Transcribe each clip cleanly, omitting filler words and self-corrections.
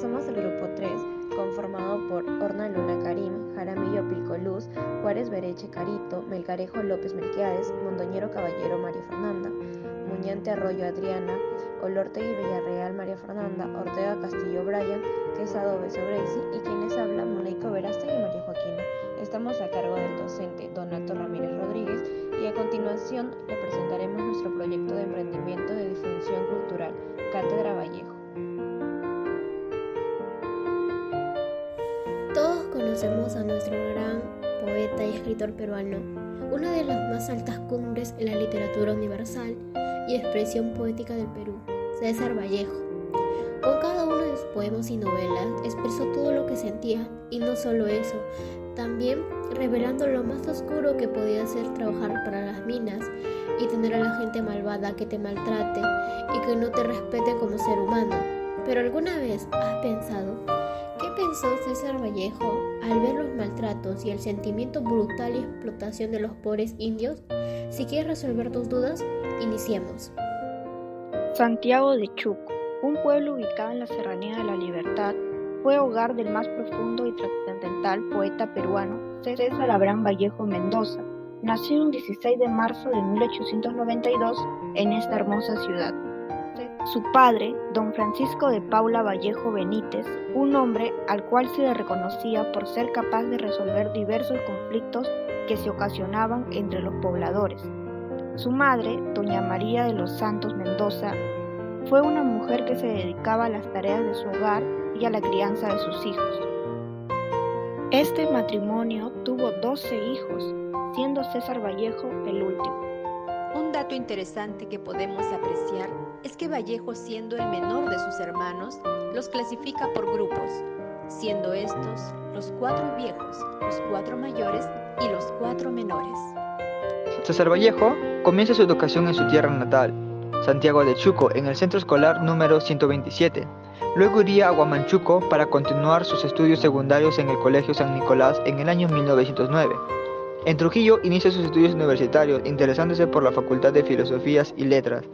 Somos el grupo 3, conformado por Orna Luna Karim, Jaramillo Pilco Luz, Juárez Bereche Carito, Melgarejo López Melquiades, Mondoñero Caballero María Fernanda, Muñante Arroyo Adriana, Olortegui Villarreal María Fernanda, Ortega Castillo Brian, Quesado Beso Gracie y quien les habla Monaico Verástegui y María Joaquina. Estamos a cargo del docente Donato Ramírez Rodríguez y a continuación le presentaremos nuestro proyecto de emprendimiento de difusión cultural, Cátedra Vallejo. Todos conocemos a nuestro gran poeta y escritor peruano, una de las más altas cumbres en la literatura universal y expresión poética del Perú, César Vallejo. Con cada uno de sus poemas y novelas expresó todo lo que sentía, y no solo eso, también revelando lo más oscuro que podía ser trabajar para las minas y tener a la gente malvada que te maltrate y que no te respete como ser humano. Pero ¿alguna vez has pensado qué pensó César Vallejo al ver los maltratos y el sentimiento brutal y explotación de los pobres indios? Si quieres resolver tus dudas, iniciemos. Santiago de Chuco, un pueblo ubicado en la Serranía de la Libertad, fue hogar del más profundo y trascendental poeta peruano, César Abraham Vallejo Mendoza, nacido el 16 de marzo de 1892 en esta hermosa ciudad. Su padre, don Francisco de Paula Vallejo Benítez, un hombre al cual se le reconocía por ser capaz de resolver diversos conflictos que se ocasionaban entre los pobladores. Su madre, doña María de los Santos Mendoza, fue una mujer que se dedicaba a las tareas de su hogar y a la crianza de sus hijos. Este matrimonio tuvo 12 hijos, siendo César Vallejo el último. Un dato interesante que podemos apreciar es que Vallejo, siendo el menor de sus hermanos, los clasifica por grupos, siendo estos los 4 viejos, los 4 mayores y los 4 menores. César Vallejo comienza su educación en su tierra natal, Santiago de Chuco, en el centro escolar número 127. Luego iría a Huamanchuco para continuar sus estudios secundarios en el Colegio San Nicolás en el año 1909. En Trujillo inicia sus estudios universitarios, interesándose por la Facultad de Filosofías y Letras.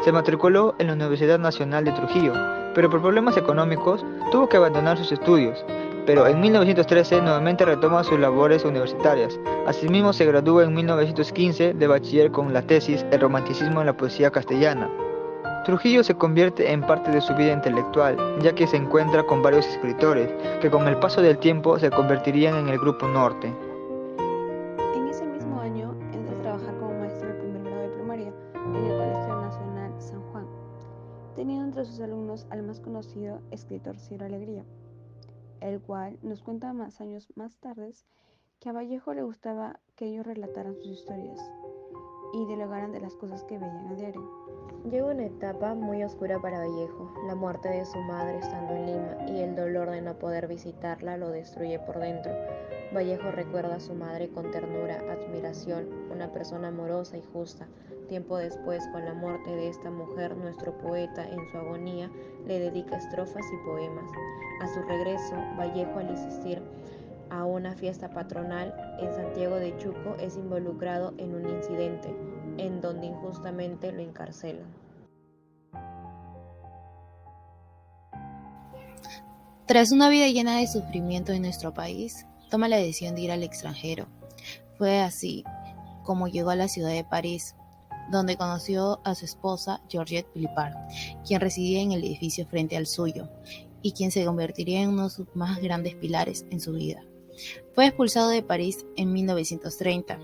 Se matriculó en la Universidad Nacional de Trujillo, pero por problemas económicos tuvo que abandonar sus estudios. Pero en 1913 nuevamente retoma sus labores universitarias. Asimismo se graduó en 1915 de bachiller con la tesis El romanticismo en la poesía castellana. Trujillo se convierte en parte de su vida intelectual, ya que se encuentra con varios escritores, que con el paso del tiempo se convertirían en el Grupo Norte. En ese mismo año entró a trabajar como maestro de primer grado de primaria en el Colegio Nacional San Juan, teniendo entre sus alumnos al más conocido escritor Ciro Alegría, el cual nos cuenta más años más tarde que a Vallejo le gustaba que ellos relataran sus historias y dialogaran de las cosas que veían a diario. Llega una etapa muy oscura para Vallejo, la muerte de su madre estando en Lima y el dolor de no poder visitarla lo destruye por dentro. Vallejo recuerda a su madre con ternura, admiración, una persona amorosa y justa. Tiempo después, con la muerte de esta mujer, nuestro poeta, en su agonía, le dedica estrofas y poemas. A su regreso, Vallejo, al asistir a una fiesta patronal en Santiago de Chuco, es involucrado en un incidente, en donde injustamente lo encarcelan. Tras una vida llena de sufrimiento en nuestro país, toma la decisión de ir al extranjero. Fue así como llegó a la ciudad de París, donde conoció a su esposa Georgette Philippard, quien residía en el edificio frente al suyo, y quien se convertiría en uno de sus más grandes pilares en su vida. Fue expulsado de París en 1930.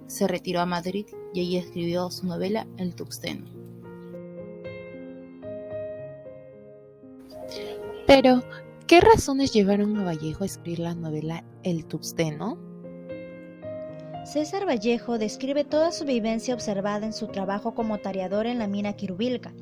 Se retiró a Madrid y allí escribió su novela El Tuxteno. Pero, ¿qué razones llevaron a Vallejo a escribir la novela El Tuxteno? César Vallejo describe toda su vivencia observada en su trabajo como tareador en la mina Quirubilca,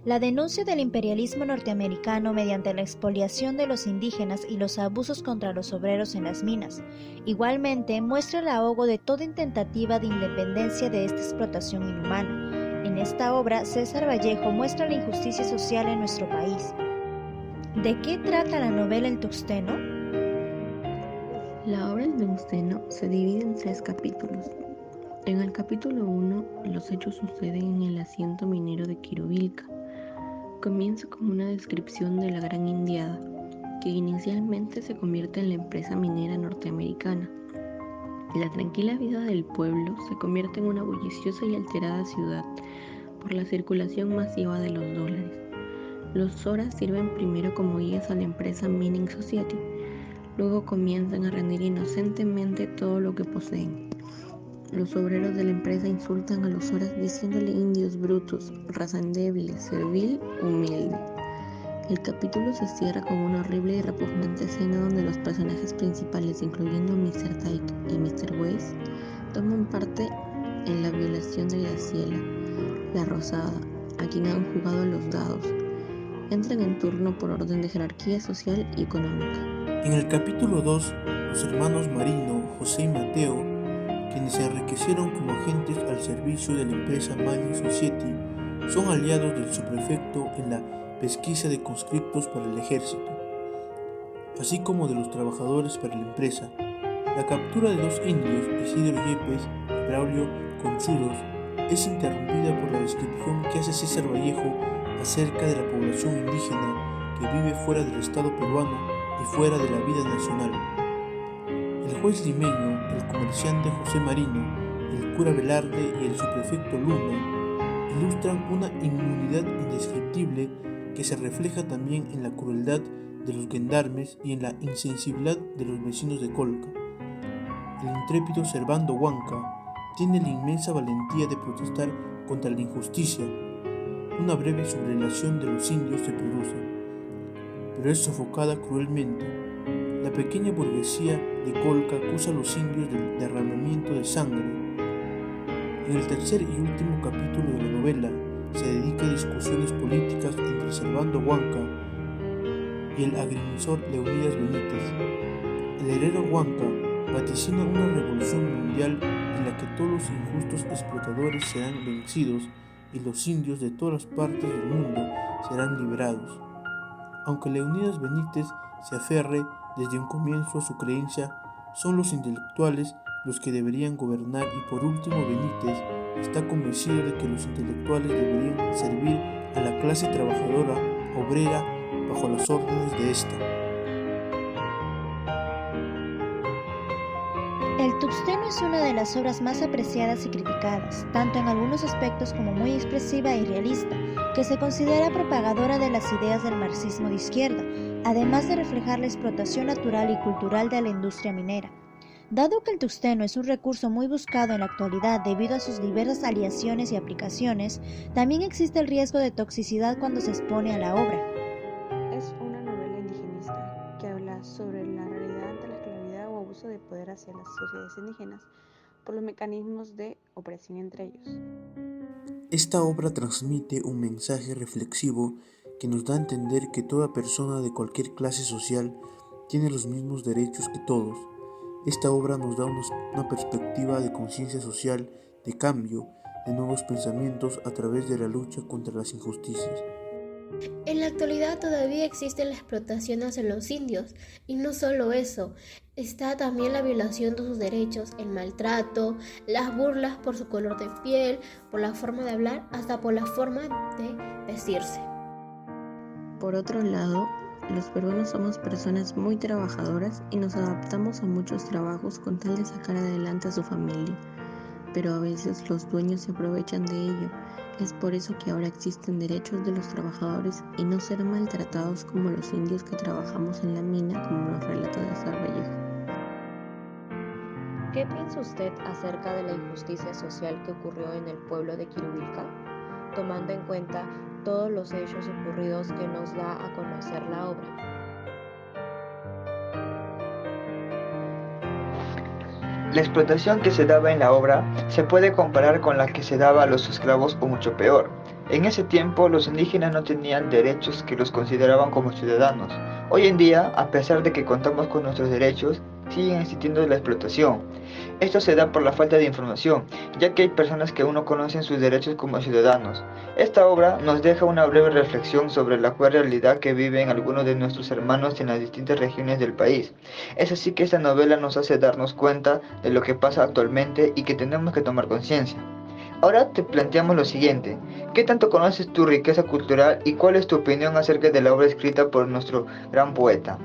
la denuncia del imperialismo norteamericano mediante la expoliación de los indígenas y los abusos contra los obreros en las minas. Igualmente, muestra el ahogo de toda intentativa de independencia de esta explotación inhumana. En esta obra, César Vallejo muestra la injusticia social en nuestro país. ¿De qué trata la novela El Tuxteno? La obra El Tuxteno se divide en 3 capítulos. En el capítulo 1, los hechos suceden en el asiento minero de Quirubilca. Comienza con una descripción de la gran indiada, que inicialmente se convierte en la empresa minera norteamericana. La tranquila vida del pueblo se convierte en una bulliciosa y alterada ciudad por la circulación masiva de los dólares. Los Zoras sirven primero como guías a la empresa Mining Society, luego comienzan a rendir inocentemente todo lo que poseen. Los obreros de la empresa insultan a los Zoras diciéndole indios brutos, raza endeble, servil, humilde. El capítulo se cierra con una horrible y repugnante escena donde los personajes principales, incluyendo Mr. Tyke y Mr. Weiss, toman parte en la violación de Graciela, la Rosada, a quien han jugado a los dados. Entran en turno por orden de jerarquía social y económica. En el capítulo 2, los hermanos Marino, José y Mateo, quienes se enriquecieron como agentes al servicio de la empresa Mining Society, son aliados del subprefecto en la pesquisa de conscriptos para el ejército, así como de los trabajadores para la empresa. La captura de dos indios, Isidro Yepes y Braulio Conchudos, es interrumpida por la descripción que hace César Vallejo acerca de la población indígena que vive fuera del Estado peruano y fuera de la vida nacional. El juez limeño, el comerciante José Marino, el cura Velarde y el subprefecto Luna ilustran una inmunidad indescriptible que se refleja también en la crueldad de los gendarmes y en la insensibilidad de los vecinos de Colca. El intrépido Servando Huanca tiene la inmensa valentía de protestar contra la injusticia. Una breve sublevación de los indios se produce, pero es sofocada cruelmente. La pequeña burguesía de Colca acusa a los indios del derramamiento de sangre. En el tercer y último capítulo de la novela se dedica a discusiones políticas entre Servando Huanca y el agrimensor Leonidas Benítez. El herrero Huanca vaticina una revolución mundial en la que todos los injustos explotadores serán vencidos y los indios de todas las partes del mundo serán liberados. Aunque Leonidas Benítez se aferre desde un comienzo a su creencia, son los intelectuales los que deberían gobernar y por último Benítez está convencido de que los intelectuales deberían servir a la clase trabajadora obrera bajo las órdenes de esta. El Tuxteno es una de las obras más apreciadas y criticadas, tanto en algunos aspectos como muy expresiva y realista, que se considera propagadora de las ideas del marxismo de izquierda, además de reflejar la explotación natural y cultural de la industria minera. Dado que el tuxteno es un recurso muy buscado en la actualidad debido a sus diversas aleaciones y aplicaciones, también existe el riesgo de toxicidad cuando se expone a la obra. Es una novela indigenista que habla sobre la realidad ante la esclavitud o abuso de poder hacia las sociedades indígenas por los mecanismos de opresión entre ellos. Esta obra transmite un mensaje reflexivo que nos da a entender que toda persona de cualquier clase social tiene los mismos derechos que todos. Esta obra nos da una perspectiva de conciencia social, de cambio, de nuevos pensamientos a través de la lucha contra las injusticias. En la actualidad todavía existe la explotación hacia los indios, y no solo eso, está también la violación de sus derechos, el maltrato, las burlas por su color de piel, por la forma de hablar, hasta por la forma de vestirse. Por otro lado, los peruanos somos personas muy trabajadoras y nos adaptamos a muchos trabajos con tal de sacar adelante a su familia, pero a veces los dueños se aprovechan de ello. Es por eso que ahora existen derechos de los trabajadores y no ser maltratados como los indios que trabajamos en la mina, como nos relata César Vallejo. ¿Qué piensa usted acerca de la injusticia social que ocurrió en el pueblo de Quirubilca, tomando en cuenta todos los hechos ocurridos que nos da a conocer la obra? La explotación que se daba en la obra se puede comparar con la que se daba a los esclavos o mucho peor. En ese tiempo los indígenas no tenían derechos que los consideraban como ciudadanos. Hoy en día, a pesar de que contamos con nuestros derechos, sigue existiendo la explotación. Esto se da por la falta de información, ya que hay personas que aún no conocen sus derechos como ciudadanos. Esta obra nos deja una breve reflexión sobre la cruel realidad que viven algunos de nuestros hermanos en las distintas regiones del país. Es así que esta novela nos hace darnos cuenta de lo que pasa actualmente y que tenemos que tomar conciencia. Ahora te planteamos lo siguiente: ¿qué tanto conoces tu riqueza cultural y cuál es tu opinión acerca de la obra escrita por nuestro gran poeta?